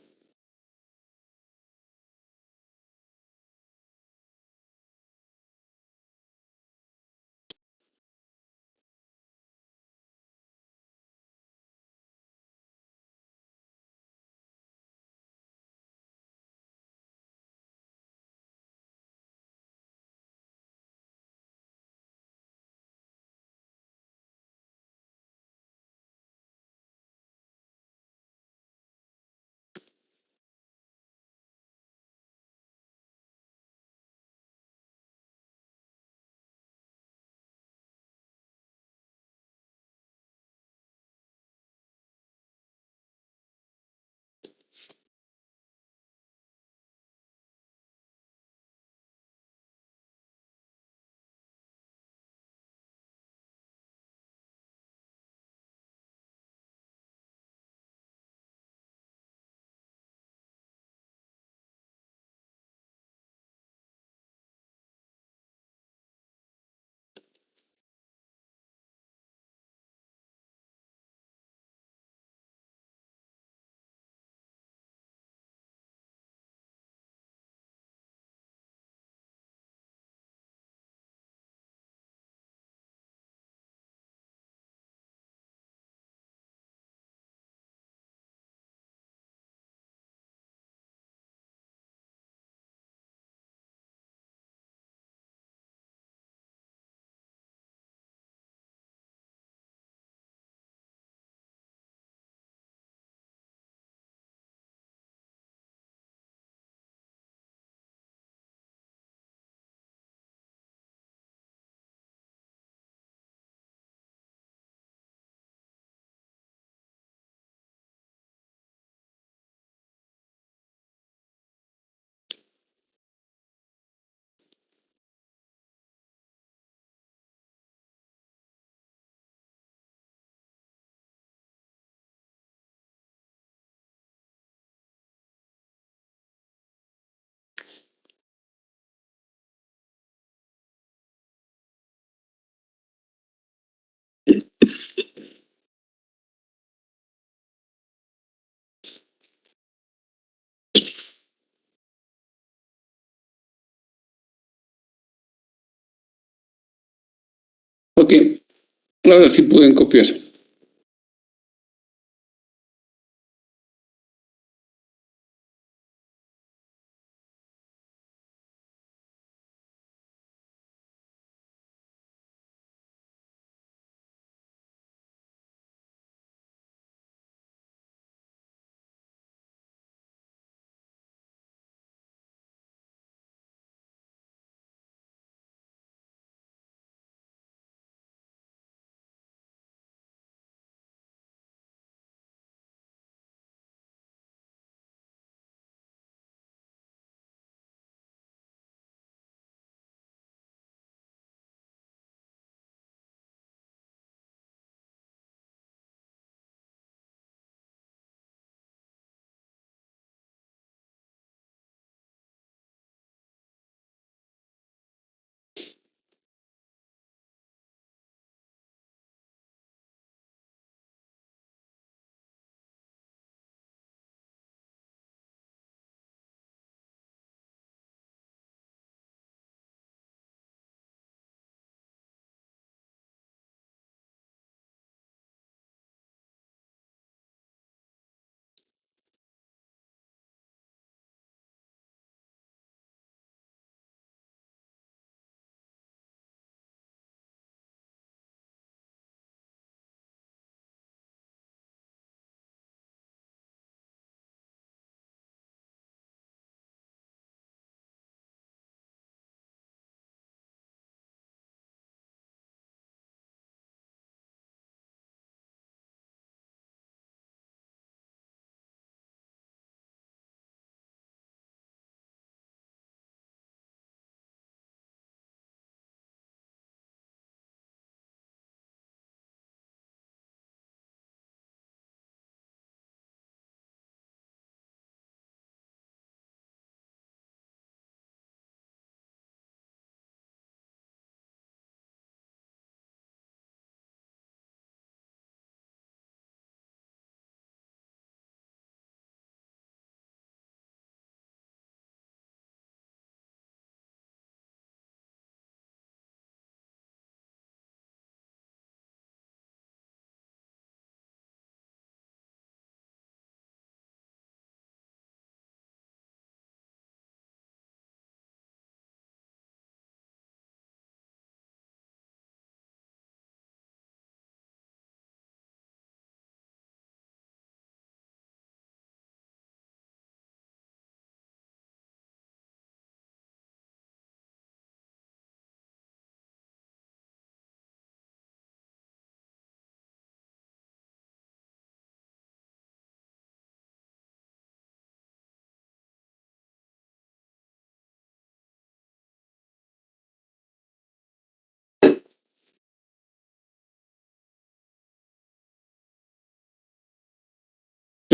Ok, ahora sí pueden copiar.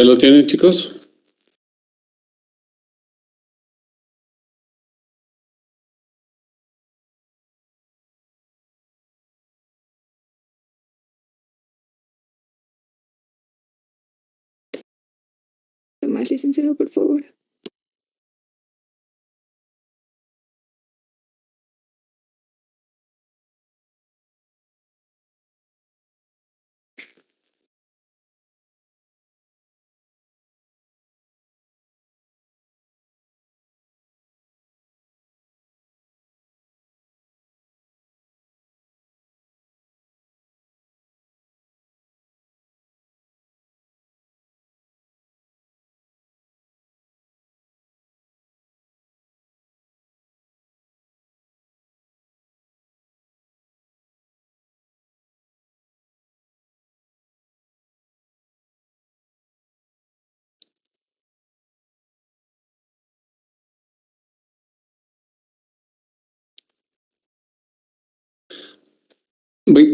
¿Ya lo tienen, chicos? Más, licenciado, por favor.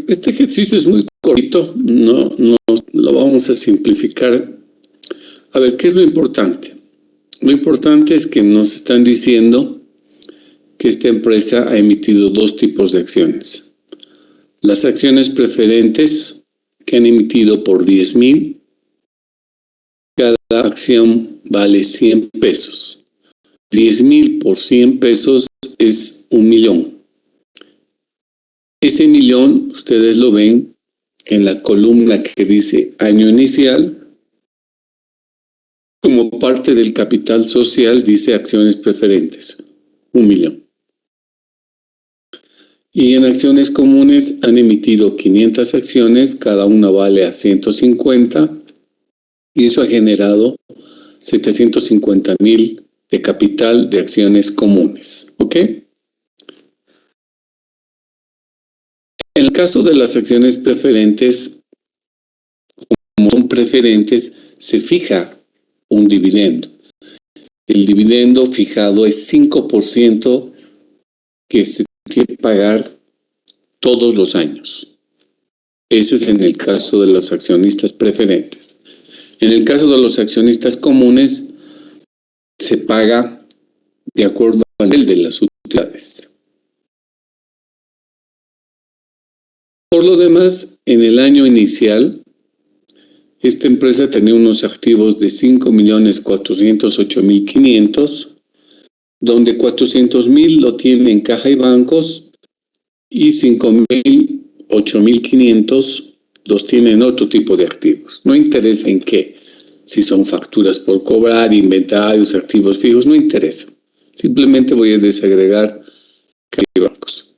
Este ejercicio es muy cortito, no lo vamos a simplificar. A ver, ¿qué es lo importante? Lo importante es que nos están diciendo que esta empresa ha emitido dos tipos de acciones. Las acciones preferentes que han emitido por 10,000, cada acción vale 100 pesos. 10,000 por 100 pesos es 1,000,000. Ese millón, ustedes lo ven en la columna que dice año inicial. Como parte del capital social dice acciones preferentes, 1 millón. Y en acciones comunes han emitido 500 acciones, cada una vale a 150, y eso ha generado 750,000 de capital de acciones comunes. ¿Ok? En el caso de las acciones preferentes, como son preferentes, se fija un dividendo. El dividendo fijado es 5% que se tiene que pagar todos los años. Ese es en el caso de los accionistas preferentes. En el caso de los accionistas comunes, se paga de acuerdo al nivel de las utilidades. Por lo demás, en el año inicial, esta empresa tenía unos activos de 5,408,500, donde 400,000 lo tiene en caja y bancos y 5,000, 8,500 los tiene en otro tipo de activos. No interesa en qué, si son facturas por cobrar, inventarios, activos fijos, no interesa. Simplemente voy a desagregar caja y bancos.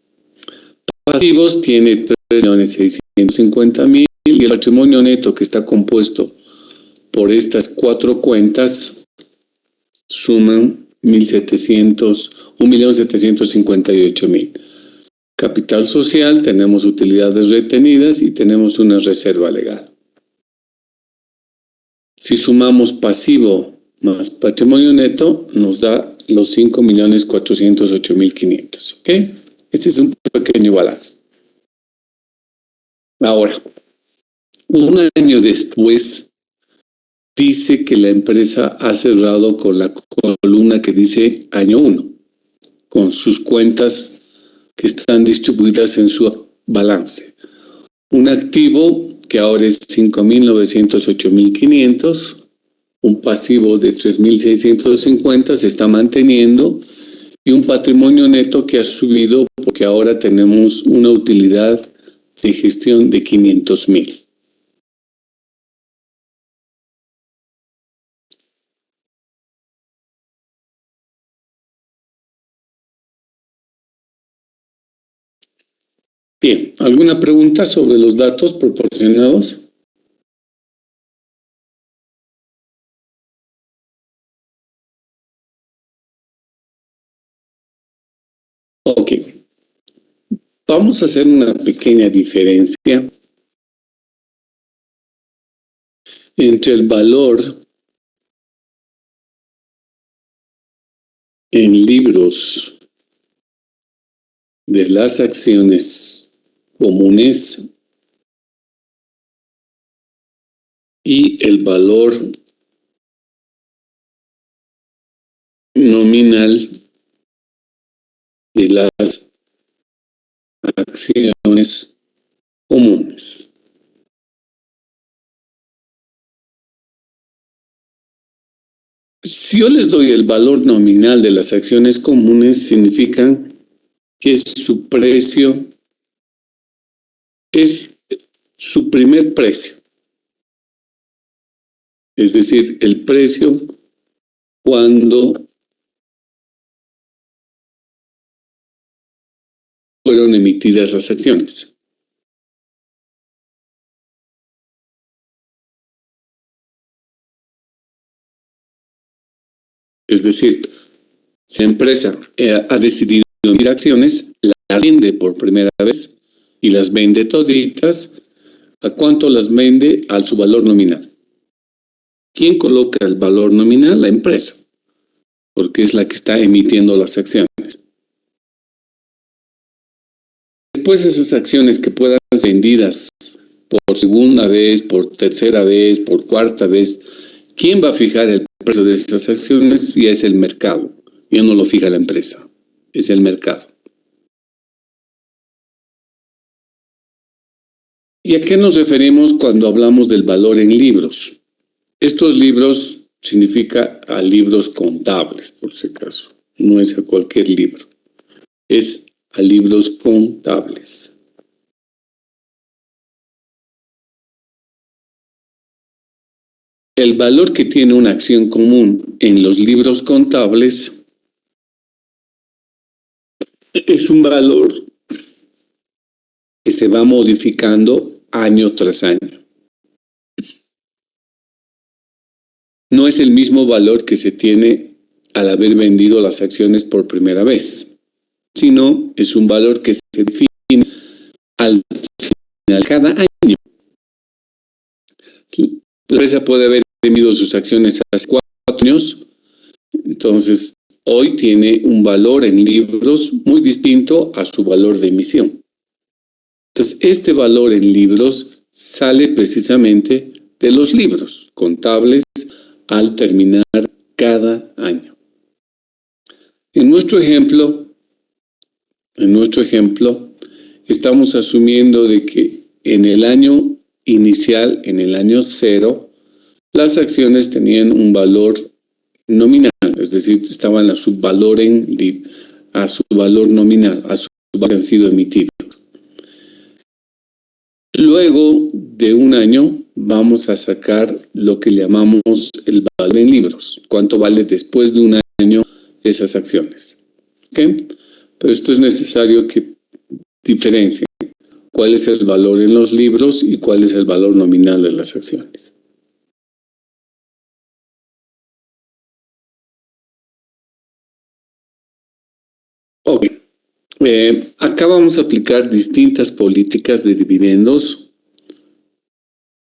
Pasivos tiene 3,650,000 y el patrimonio neto que está compuesto por estas 4 cuentas suman 1,758,000. Capital social, tenemos utilidades retenidas y tenemos una reserva legal. Si sumamos pasivo más patrimonio neto, nos da los 5,408,500. ¿Ok? Este es un pequeño balance. Ahora, un año después, dice que la empresa ha cerrado con la columna que dice año 1, con sus cuentas que están distribuidas en su balance. Un activo que ahora es 5,908,500, un pasivo de 3,650 se está manteniendo y un patrimonio neto que ha subido porque ahora tenemos una utilidad de gestión de 500,000. Bien, ¿alguna pregunta sobre los datos proporcionados? Ok. Vamos a hacer una pequeña diferencia entre el valor en libros de las acciones comunes y el valor nominal de las acciones comunes. Si yo les doy el valor nominal de las acciones comunes, significa que su precio es su primer precio. Es decir, el precio cuando fueron emitidas las acciones. Es decir, si la empresa ha decidido emitir acciones, las vende por primera vez y las vende toditas. ¿A cuánto las vende? A su valor nominal. ¿Quién coloca el valor nominal? La empresa, porque es la que está emitiendo las acciones. Después esas acciones que puedan ser vendidas por segunda vez, por tercera vez, por cuarta vez, ¿quién va a fijar el precio de esas acciones? Si es el mercado. Ya no lo fija la empresa, es el mercado. ¿Y a qué nos referimos cuando hablamos del valor en libros? Estos libros significa a libros contables, por si acaso. No es a cualquier libro. Es a libros contables. el valor que tiene una acción común en los libros contables es un valor que se va modificando año tras año. No es el mismo valor que se tiene al haber vendido las acciones por primera vez, sino es un valor que se define al final de cada año. La empresa puede haber vendido sus acciones hace 4 años, entonces hoy tiene un valor en libros muy distinto a su valor de emisión. Entonces, este valor en libros sale precisamente de los libros contables al terminar cada año. En nuestro ejemplo, estamos asumiendo de que en el año inicial, en el año 0, las acciones tenían un valor nominal, es decir, estaban a su valor nominal, a su valor que han sido emitidos. Luego de un año vamos a sacar lo que llamamos el valor en libros. ¿Cuánto vale después de un año esas acciones? ¿Okay? Pero esto es necesario que diferencien cuál es el valor en los libros y cuál es el valor nominal de las acciones. Ok. Acá vamos a aplicar distintas políticas de dividendos,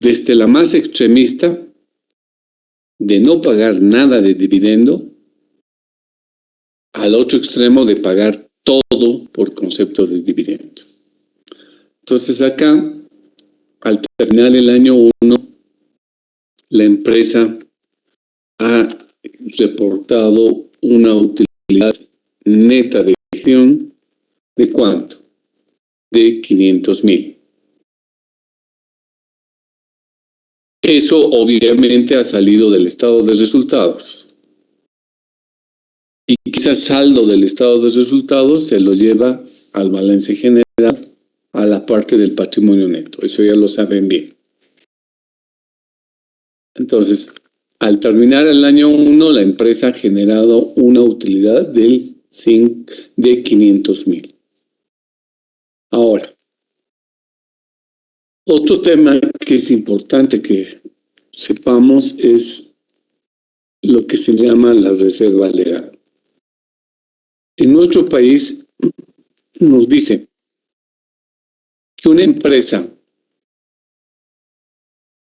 desde la más extremista, de no pagar nada de dividendo, al otro extremo de pagar todo por concepto de dividendo. Entonces acá, al terminar el año 1, la empresa ha reportado una utilidad neta de gestión ¿de cuánto? De 500,000. Eso obviamente ha salido del estado de resultados. Y ese saldo del estado de resultados se lo lleva al balance general, a la parte del patrimonio neto. Eso ya lo saben bien. Entonces, al terminar el año 1, la empresa ha generado una utilidad de 500,000. Ahora, otro tema que es importante que sepamos es lo que se llama la reserva legal. En nuestro país nos dice que una empresa,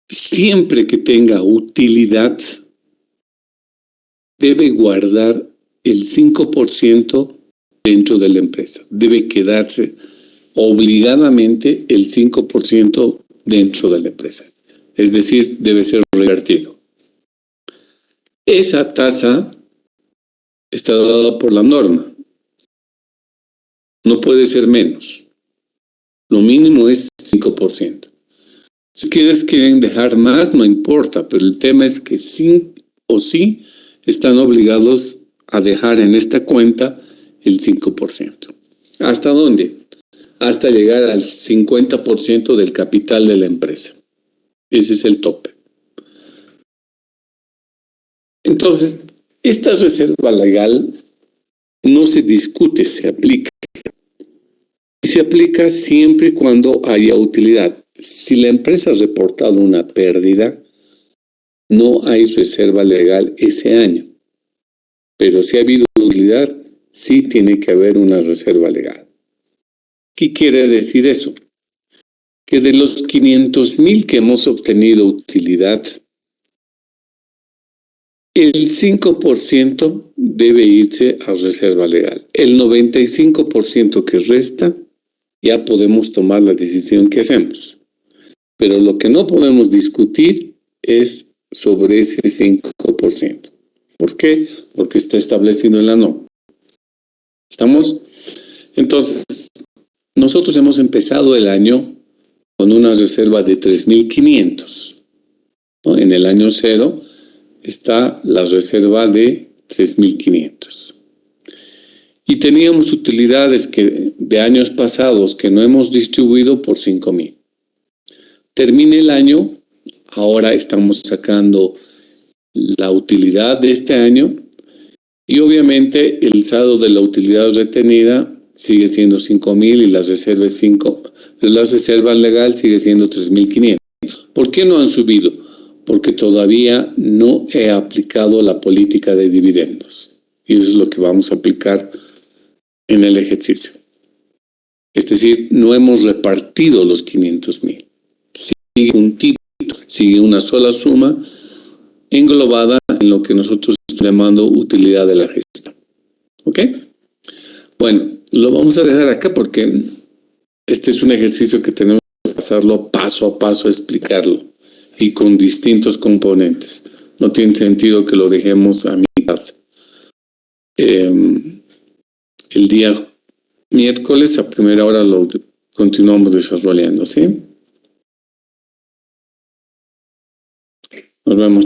siempre que tenga utilidad, debe guardar el 5% dentro de la empresa. Debe quedarse obligadamente el 5% dentro de la empresa. Es decir, debe ser revertido. Esa tasa está dada por la norma. No puede ser menos. Lo mínimo es 5%. Si quieren dejar más, no importa, pero el tema es que sí o sí están obligados a dejar en esta cuenta el 5%. ¿Hasta dónde? Hasta llegar al 50% del capital de la empresa. Ese es el tope. Entonces, esta reserva legal no se discute, se aplica. Y se aplica siempre y cuando haya utilidad. Si la empresa ha reportado una pérdida, no hay reserva legal ese año. Pero si ha habido utilidad, sí tiene que haber una reserva legal. ¿Qué quiere decir eso? Que de los 500,000 que hemos obtenido utilidad, el 5% debe irse a reserva legal. El 95% que resta, ya podemos tomar la decisión que hacemos. Pero lo que no podemos discutir es sobre ese 5%. ¿Por qué? Porque está establecido en la norma. ¿Estamos? Entonces, nosotros hemos empezado el año con una reserva de 3,500. ¿No? En el año 0 está la reserva de 3,500. Y teníamos utilidades de años pasados que no hemos distribuido por 5,000. Termina el año, Ahora estamos sacando la utilidad de este año y obviamente el saldo de la utilidad retenida sigue siendo 5,000 y la reserva legal sigue siendo 3,500. ¿Por qué no han subido? Porque todavía no he aplicado la política de dividendos. Y eso es lo que vamos a aplicar en el ejercicio. Es decir, no hemos repartido los 500,000. Sigue un título, sigue una sola suma englobada en lo que nosotros estamos llamando utilidad de la gesta. ¿Ok? Bueno, lo vamos a dejar acá porque este es un ejercicio que tenemos que pasarlo paso a paso a explicarlo y con distintos componentes. No tiene sentido que lo dejemos a mitad. El día miércoles a primera hora lo continuamos desarrollando, ¿sí? Nos vemos.